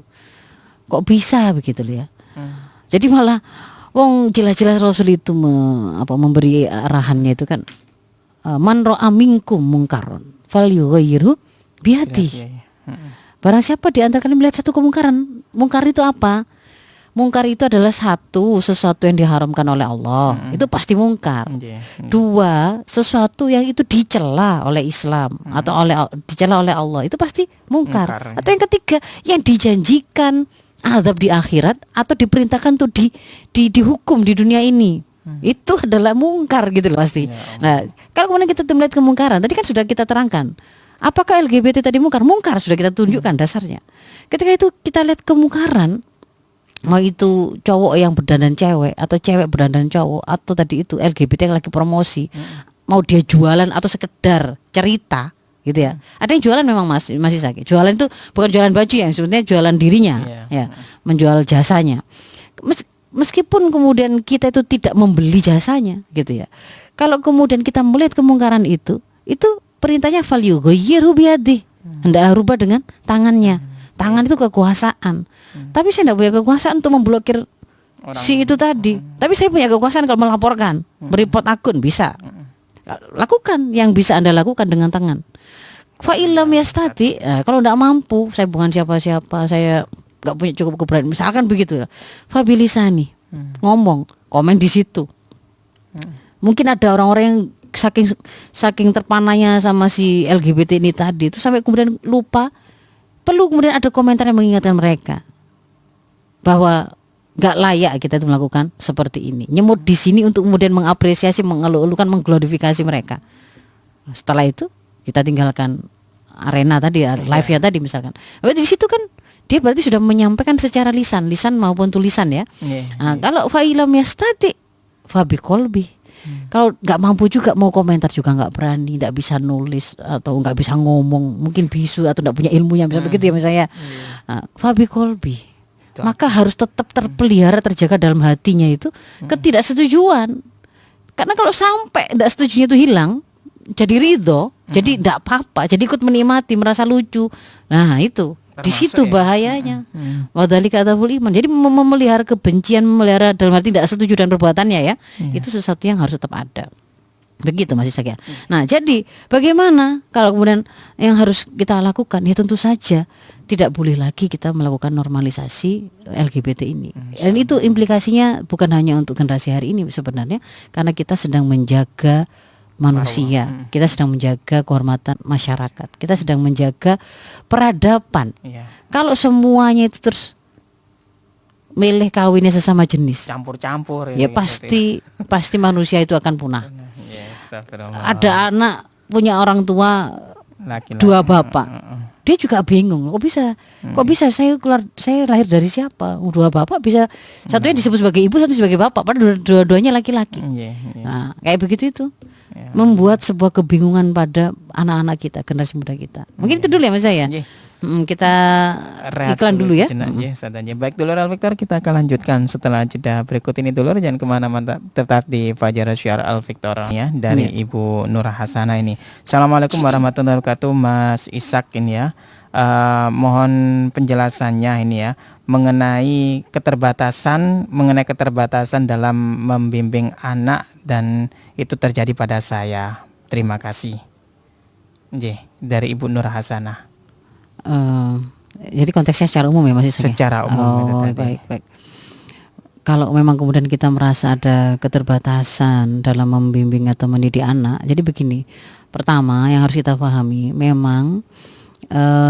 [SPEAKER 4] Kok bisa begitu loh ya? Jadi malah wong jelas-jelas Rasul itu memberi arahannya itu kan man ra'a minkum mungkaron falyughayyirhu biyadihi. Barang siapa di antara kalian melihat satu kemungkaran. Mungkar itu apa? Mungkar itu adalah sesuatu yang diharamkan oleh Allah, itu pasti mungkar. Dua, sesuatu yang itu dicela oleh Islam atau dicela oleh Allah, itu pasti mungkar. Atau yang ketiga, yang dijanjikan azab di akhirat atau diperintahkan untuk dihukum di dunia ini, itu adalah mungkar gitu loh pasti. Nah, kalau kemudian kita melihat kemungkaran, tadi kan sudah kita terangkan. Apakah LGBT tadi mungkar? Mungkar sudah kita tunjukkan dasarnya. Ketika itu kita lihat kemungkaran, mau itu cowok yang berdandan cewek atau cewek berdandan cowok atau tadi itu LGBT yang lagi promosi, mau dia jualan atau sekedar cerita gitu ya. Ada yang jualan memang masih sakit. Jualan itu bukan jualan baju ya, sebenarnya jualan dirinya ya, menjual jasanya. Meskipun kemudian kita itu tidak membeli jasanya gitu ya. Kalau kemudian kita melihat kemungkaran itu perintahnya falyughayyirhu biyadihi. Hendaklah rubah dengan tangannya. Tangan itu kekuasaan. Tapi saya tidak punya kekuasaan untuk memblokir si itu tadi. Tapi saya punya kekuasaan kalau melaporkan, bereport akun bisa. Lakukan yang bisa Anda lakukan dengan tangan. Fa illam yastati, kalau tidak mampu, saya bukan siapa-siapa, saya nggak punya cukup keberanian. Misalkan begitu. Fa bilisani, ngomong, komen di situ. Mungkin ada orang-orang yang saking terpananya sama si LGBT ini tadi itu sampai kemudian lupa. Perlu kemudian ada komentar yang mengingatkan mereka bahwa nggak layak kita itu melakukan seperti ini. Nyemut di sini untuk kemudian mengapresiasi, mengeluh-elukan, mengglorifikasi mereka. Setelah itu kita tinggalkan arena tadi, live-nya tadi misalkan. Di situ kan dia berarti sudah menyampaikan secara lisan maupun tulisan ya. Kalau fa illam yastati fa biqalbi. Kalau nggak mampu juga mau komentar juga nggak berani, nggak bisa nulis atau nggak bisa ngomong, mungkin bisu atau nggak punya ilmunya misalnya begitu ya misalnya. Fabi kolbi, maka harus tetap terpelihara, terjaga dalam hatinya itu ketidaksetujuan. Karena kalau sampai tidak setujunya itu hilang, jadi ridho, jadi tidak apa-apa, jadi ikut menikmati, merasa lucu. Nah itu. Di situ bahayanya. Wadzalika adzabul iman. Jadi memelihara kebencian, memelihara dalam arti tidak setuju dengan perbuatannya ya. Itu sesuatu yang harus tetap ada. Begitu Mas Ishak ya. Nah, jadi bagaimana kalau kemudian yang harus kita lakukan? Ya tentu saja tidak boleh lagi kita melakukan normalisasi LGBT ini. Dan itu implikasinya bukan hanya untuk generasi hari ini sebenarnya, karena kita sedang menjaga manusia, kita sedang menjaga kehormatan masyarakat, kita sedang menjaga peradaban. Kalau semuanya itu terus milih kawinnya sesama jenis,
[SPEAKER 3] campur-campur,
[SPEAKER 4] ya pasti manusia itu akan punah. Ada anak punya orang tua laki-laki, dua bapak, dia juga bingung, kok bisa saya lahir dari siapa? Dua bapak bisa, satunya disebut sebagai ibu, satu sebagai bapak, padahal dua-duanya laki-laki. Nah, kayak begitu itu. Membuat sebuah kebingungan pada anak-anak kita, generasi muda kita. Mungkin itu dulu ya Mas saya. Kita iklan dulu ya.
[SPEAKER 3] Baik dulur Al-Fiktor, kita akan lanjutkan setelah jeda berikut ini dulur. Jangan kemana-mana, tetap di Fajar Syiar Al-Fiktor ya, dari Ibu Nurah Hasanah ini. Assalamualaikum warahmatullahi wabarakatuh Mas Ishak ini ya. Mohon penjelasannya ini ya mengenai keterbatasan dalam membimbing anak dan itu terjadi pada saya. Terima kasih. Nggih, dari Ibu Nur Hasanah.
[SPEAKER 4] Jadi konteksnya secara umum ya Mas Ishak?
[SPEAKER 3] Secara umum itu tadi.
[SPEAKER 4] Baik. Kalau memang kemudian kita merasa ada keterbatasan dalam membimbing atau mendidik anak, jadi begini. Pertama yang harus kita pahami, memang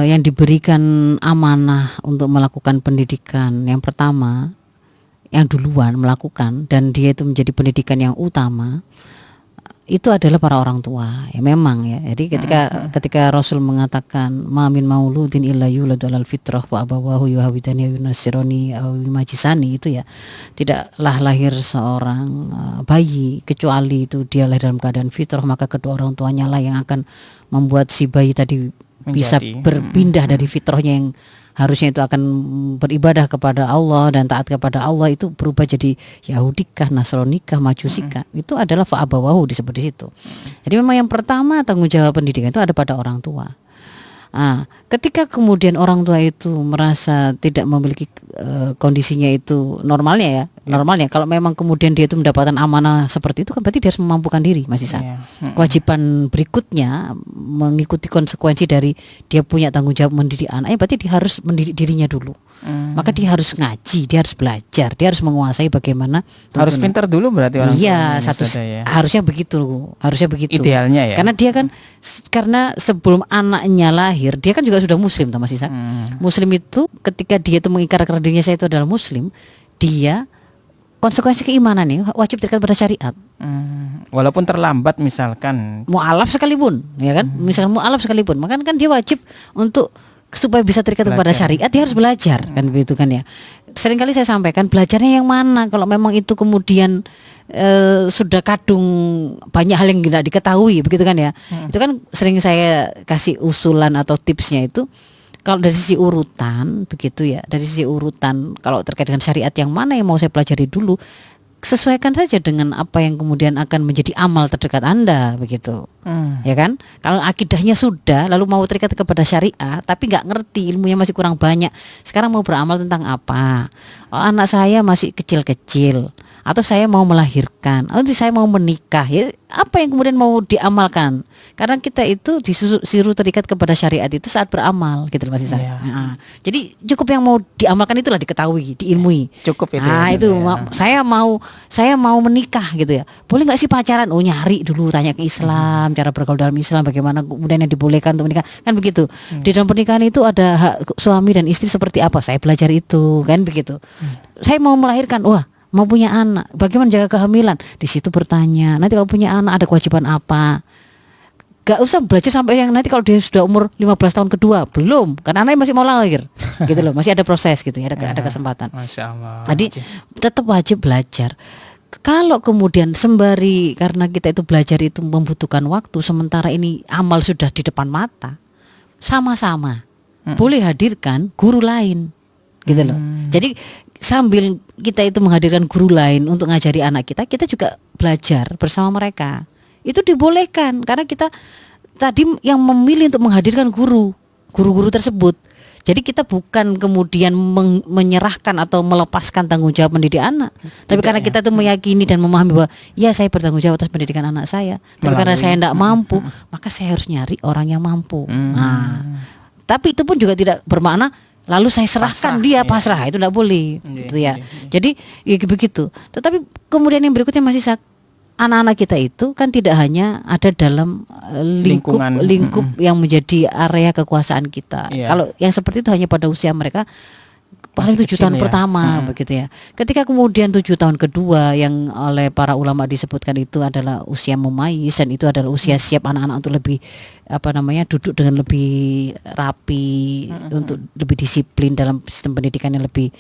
[SPEAKER 4] yang diberikan amanah untuk melakukan pendidikan, yang pertama, yang duluan melakukan dan dia itu menjadi pendidikan yang utama, itu adalah para orang tua. Ya memang ya. Jadi ketika Rasul mengatakan ma min mauludin illa yuladu alal fitrah wa abawahu yuhawidani yunasironi au yumajisani, itu ya tidaklah lahir seorang bayi kecuali itu dia lahir dalam keadaan fitrah, maka kedua orang tuanya lah yang akan membuat si bayi tadi bisa berpindah dari fitrahnya yang harusnya itu akan beribadah kepada Allah dan taat kepada Allah, itu berubah jadi Yahudikah, Nasronikah, Majusikah. Itu adalah fa'abawahu disebut di situ. Jadi memang yang pertama tanggung jawab pendidikan itu ada pada orang tua. Ketika kemudian orang tua itu merasa tidak memiliki kondisinya itu normalnya kalau memang kemudian dia itu mendapatkan amanah seperti itu kan berarti dia harus memampukan diri, Mas Isa. Kewajiban berikutnya mengikuti konsekuensi dari dia punya tanggung jawab mendidik anaknya, berarti dia harus mendidik dirinya dulu. Maka dia harus ngaji, dia harus belajar, dia harus menguasai bagaimana
[SPEAKER 3] harus pintar dulu berarti orang tua.
[SPEAKER 4] Iya, harusnya begitu.
[SPEAKER 3] Idealnya ya.
[SPEAKER 4] Karena dia kan karena sebelum anaknya lahir, dia kan juga sudah muslim, Mas Isa. Muslim itu ketika dia itu mengikrarkan dirinya saya itu adalah muslim, dia konsekuensi keimanannya wajib terikat pada syariat.
[SPEAKER 3] Walaupun terlambat misalkan
[SPEAKER 4] Mu'alaf sekalipun, ya kan? Misalkan mu'alaf sekalipun, maka kan dia wajib untuk supaya bisa terikat kepada syariat, dia harus belajar, kan begitu kan ya. Seringkali saya sampaikan belajarnya yang mana, kalau memang itu kemudian sudah kadung banyak hal yang tidak diketahui, begitu kan ya. Itu kan sering saya kasih usulan atau tipsnya itu, kalau dari sisi urutan begitu ya, dari sisi urutan kalau terkait dengan syariat yang mana yang mau saya pelajari dulu, sesuaikan saja dengan apa yang kemudian akan menjadi amal terdekat Anda, begitu. Ya kan? Kalau akidahnya sudah lalu mau terikat kepada syariat tapi nggak ngerti, ilmunya masih kurang banyak, sekarang mau beramal tentang apa? Anak saya masih kecil-kecil, atau saya mau melahirkan, atau saya mau menikah, ya apa yang kemudian mau diamalkan? Karena kita itu disuruh terikat kepada syariat itu saat beramal, gitu Mas Isa. Jadi cukup yang mau diamalkan itulah diketahui, diilmui. Cukup itu. Saya mau menikah gitu ya. Boleh nggak sih pacaran? Oh, nyari dulu, tanya ke Islam, cara bergaul dalam Islam, bagaimana kemudian yang dibolehkan untuk menikah, kan begitu. Di dalam pernikahan itu ada hak suami dan istri seperti apa? Saya belajar itu, kan begitu. Saya mau melahirkan, wah, mau punya anak, bagaimana jaga kehamilan? Di situ bertanya, nanti kalau punya anak ada kewajiban apa? Gak usah belajar sampai yang nanti kalau dia sudah umur 15 tahun kedua, belum, karena anaknya masih mau lahir, gitu loh, masih ada proses gitu ya, ada kesempatan.
[SPEAKER 3] Masya Allah.
[SPEAKER 4] Jadi tetap wajib belajar. Kalau kemudian sembari karena kita itu belajar itu membutuhkan waktu, sementara ini amal sudah di depan mata, sama-sama boleh hadirkan guru lain, gitu loh. Jadi sambil kita itu menghadirkan guru lain untuk ngajari anak kita, kita juga belajar bersama mereka. Itu dibolehkan karena kita tadi yang memilih untuk menghadirkan guru-guru tersebut. Jadi kita bukan kemudian menyerahkan atau melepaskan tanggung jawab mendidik anak, tapi karena kita tuh meyakini dan memahami bahwa ya saya bertanggung jawab atas pendidikan anak saya, tapi karena saya tidak mampu, maka saya harus nyari orang yang mampu. Tapi itu pun juga tidak bermakna lalu saya serahkan pasrah, itu tidak boleh, gitu ya. Jadi ya begitu. Tetapi kemudian yang berikutnya masih anak-anak kita itu kan tidak hanya ada dalam lingkup yang menjadi area kekuasaan kita. Kalau yang seperti itu hanya pada usia mereka paling 7 tahun pertama, begitu ya. Ketika kemudian 7 tahun kedua yang oleh para ulama disebutkan itu adalah usia mumayyiz, dan itu adalah usia siap anak-anak untuk lebih duduk dengan lebih rapi, untuk lebih disiplin dalam sistem pendidikan yang lebih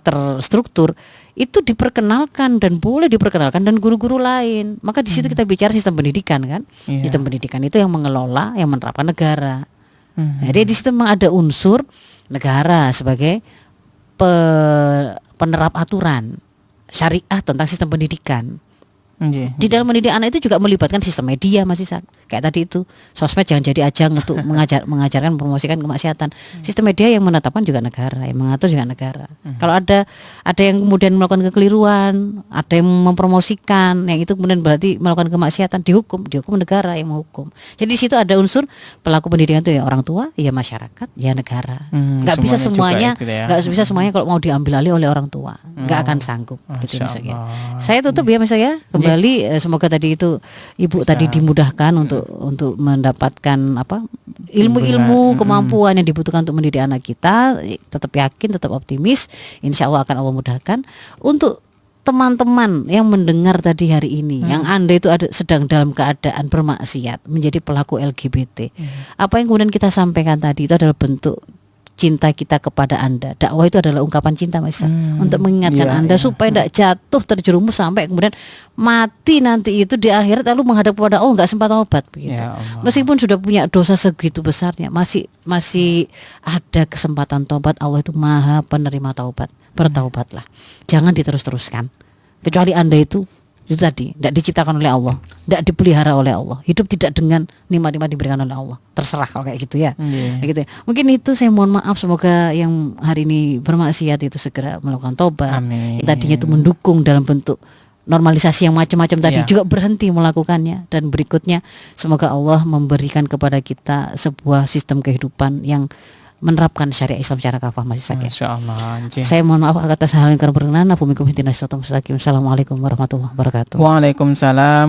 [SPEAKER 4] terstruktur. Itu diperkenalkan dan boleh diperkenalkan dan guru-guru lain. Maka di situ kita bicara sistem pendidikan kan. Sistem pendidikan itu yang mengelola, yang menerapkan negara. Jadi di situ memang ada unsur negara sebagai penerap aturan syariah tentang sistem pendidikan. Di dalam mendidik anak itu juga melibatkan sistem media, Mas Ishak. Kayak tadi itu, sosmed jangan jadi ajang untuk mengajarkan mempromosikan kemaksiatan. Sistem media yang menetapkan juga negara, yang mengatur juga negara. Kalau ada yang kemudian melakukan kekeliruan, ada yang mempromosikan, yang itu kemudian berarti melakukan kemaksiatan, dihukum negara yang menghukum. Jadi di situ ada unsur pelaku pendidikan itu ya orang tua, ya masyarakat, ya negara. Nggak bisa semuanya, nggak bisa semuanya kalau mau diambil alih oleh orang tua, nggak akan sanggup. Gitu misalnya. Saya tutup ya misalnya kembali, semoga tadi itu Ibu tadi dimudahkan untuk mendapatkan ilmu-ilmu kemampuan yang dibutuhkan untuk mendidik anak kita. Tetap yakin, tetap optimis, insya Allah akan Allah mudahkan. Untuk teman-teman yang mendengar tadi hari ini, yang Anda itu sedang dalam keadaan bermaksiat, menjadi pelaku LGBT, apa yang kemudian kita sampaikan tadi itu adalah bentuk cinta kita kepada Anda. Dakwah itu adalah ungkapan cinta Mas, untuk mengingatkan Anda supaya tidak jatuh terjerumus sampai kemudian mati nanti itu di akhirat lalu menghadap kepada Allah nggak sempat taubat begitu. Meskipun sudah punya dosa segitu besarnya, masih ada kesempatan taubat. Allah itu Maha penerima taubat. Bertaubatlah. Jangan diterus-teruskan. Kecuali Anda itu tadi tidak diciptakan oleh Allah, tidak dipelihara oleh Allah, hidup tidak dengan nikmat-nikmat diberikan oleh Allah. Terserah kalau kayak gitu ya. Gitu. Mungkin itu saya mohon maaf, semoga yang hari ini bermaksiat itu segera melakukan tobat. Tadinya itu mendukung dalam bentuk normalisasi yang macam-macam tadi juga berhenti melakukannya, dan berikutnya semoga Allah memberikan kepada kita sebuah sistem kehidupan yang menerapkan syariat Islam secara kafah Masih sakit.
[SPEAKER 3] Masyaallah.
[SPEAKER 4] Saya mohon maaf atas hal yang kurang berkenan. Assalamualaikum warahmatullahi wabarakatuh.
[SPEAKER 3] Waalaikumsalam.